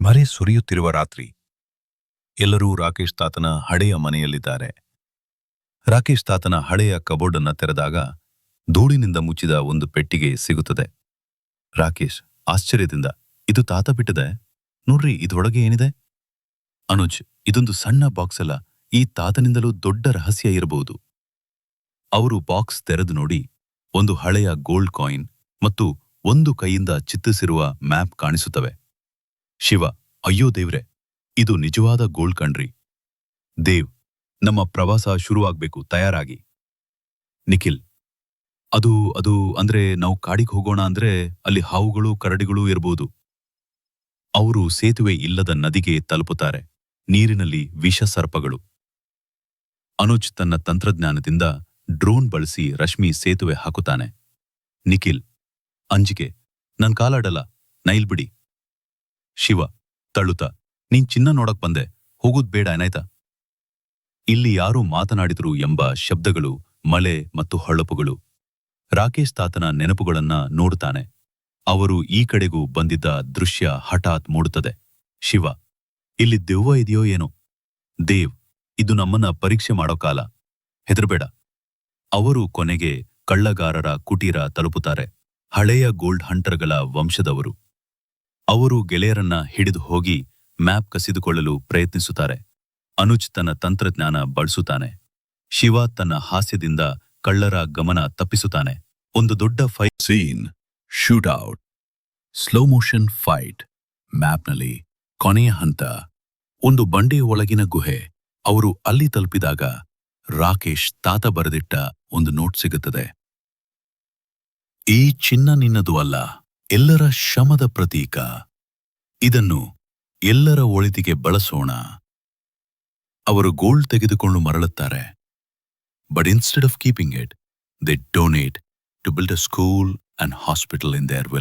ಮರೆ ಸುರಿಯುತ್ತಿರುವ ರಾತ್ರಿ. ಎಲ್ಲರೂ ರಾಕೇಶ್ ತಾತನ ಹಳೆಯ ಮನೆಯಲ್ಲಿದ್ದಾರೆ. ರಾಕೇಶ್ ತಾತನ ಹಳೆಯ ಕಬೋರ್ಡ್ ಅನ್ನ ತೆರೆದಾಗ ಧೂಳಿನಿಂದ ಮುಚ್ಚಿದ ಒಂದು ಪೆಟ್ಟಿಗೆ ಸಿಗುತ್ತದೆ. ರಾಕೇಶ್ ಆಶ್ಚರ್ಯದಿಂದ, ಇದು ತಾತ ಬಿಟ್ಟದೆ, ನೋಡ್ರಿ ಇದರೊಳಗೆ ಏನಿದೆ? ಅನುಜ್, ಇದೊಂದು ಸಣ್ಣ ಬಾಕ್ಸ್ ಅಲ್ಲ, ಈ ತಾತನಿಂದಲೂ ದೊಡ್ಡ ರಹಸ್ಯ ಇರಬಹುದು. ಅವರು ಬಾಕ್ಸ್ ತೆರೆದು ನೋಡಿ, ಒಂದು ಹಳೆಯ ಗೋಲ್ಡ್ ಕಾಯಿನ್ ಮತ್ತು ಒಂದು ಕೈಯಿಂದ ಚಿತ್ರಿಸಿರುವ ಮ್ಯಾಪ್ ಕಾಣಿಸುತ್ತವೆ. ಶಿವ, ಅಯ್ಯೋ ದೇವ್ರೆ, ಇದು ನಿಜವಾದ ಗೋಲ್ಡ್ ಕಣ್ರಿ. ದೇವ್, ನಮ್ಮ ಪ್ರವಾಸ ಶುರುವಾಗ್ಬೇಕು, ತಯಾರಾಗಿ. ನಿಖಿಲ್, ಅದು ಅಂದ್ರೆ ನಾವು ಕಾಡಿಗೆ ಹೋಗೋಣ ಅಂದ್ರೆ ಅಲ್ಲಿ ಹಾವುಗಳು ಕರಡಿಗಳು ಇರಬಹುದು. ಅವರು ಸೇತುವೆ ಇಲ್ಲದ ನದಿಗೆ ತಲುಪುತ್ತಾರೆ. ನೀರಿನಲ್ಲಿ ವಿಷ ಸರ್ಪಗಳು. ಅನುಜ್ ತನ್ನ ತಂತ್ರಜ್ಞಾನದಿಂದ ಡ್ರೋನ್ ಬಳಸಿ ರಶ್ಮಿ ಸೇತುವೆ ಹಾಕುತ್ತಾನೆ. ನಿಖಿಲ್, ಅಂಜಿಕೆ, ನನ್ ಕಾಲಾಡಲ್ಲ, ನೈಲ್ ಬಿಡಿ. ಶಿವ ತಳ್ಳುತ್ತಾ, ನೀನ್ ಚಿನ್ನ ನೋಡಕ್ ಬಂದೆ, ಹೋಗುದ್ ಬೇಡ ಏನಾಯ್ತಾ? ಇಲ್ಲಿ ಯಾರೋ ಮಾತನಾಡಿದ್ರು ಎಂಬ ಶಬ್ದಗಳು, ಮಳೆ ಮತ್ತು ಹೊಳಪುಗಳು. ರಾಕೇಶ್ ತಾತನ ನೆನಪುಗಳನ್ನ ನೋಡುತ್ತಾನೆ. ಅವರು ಈ ಕಡೆಗೂ ಬಂದಿದ್ದ ದೃಶ್ಯ ಹಠಾತ್ ಮೂಡುತ್ತದೆ. ಶಿವ, ಇಲ್ಲಿ ದೆವ್ವ ಇದೆಯೋ ಏನೋ? ದೇವ್, ಇದು ನಮ್ಮನ್ನ ಪರೀಕ್ಷೆ ಮಾಡೋ ಕಾಲ, ಹೆದರ್ಬೇಡ. ಅವರು ಕೊನೆಗೆ ಕಳ್ಳಗಾರರ ಕುಟೀರ ತಲುಪುತ್ತಾರೆ. ಹಳೆಯ ಗೋಲ್ಡ್ ಹಂಟರ್ಗಳ ವಂಶದವರು. ಅವರು ಗೆಳೆಯರನ್ನ ಹಿಡಿದು ಹೋಗಿ ಮ್ಯಾಪ್ ಕಸಿದುಕೊಳ್ಳಲು ಪ್ರಯತ್ನಿಸುತ್ತಾರೆ. ಅನುಜ್ ತನ್ನ ತಂತ್ರಜ್ಞಾನ ಬಳಸುತ್ತಾನೆ. ಶಿವ ತನ್ನ ಹಾಸ್ಯದಿಂದ ಕಳ್ಳರ ಗಮನ ತಪ್ಪಿಸುತ್ತಾನೆ. ಒಂದು ದೊಡ್ಡ fight scene, shootout, slow motion fight. ಮ್ಯಾಪ್ನಲ್ಲಿ ಕೊನೆಯ ಹಂತ, ಒಂದು ಬಂಡೆಯ ಒಳಗಿನ ಗುಹೆ. ಅವರು ಅಲ್ಲಿ ತಲುಪಿದಾಗ ರಾಕೇಶ್ ತಾತ ಬರೆದಿಟ್ಟ ಒಂದು ನೋಟ್ ಸಿಗುತ್ತದೆ. ಈ ಚಿನ್ನ ನಿನ್ನದು ಅಲ್ಲ, ಎಲ್ಲರ ಶ್ರಮದ ಪ್ರತೀಕ. ಇದನ್ನು ಎಲ್ಲರ ಒಳಿತಿಗೆ ಬಳಸೋಣ. ಅವರು ಗೋಲ್ಡ್ ತೆಗೆದುಕೊಂಡು ಮರಳುತ್ತಾರೆ. But instead of keeping it, they donate to build a school and hospital in their village.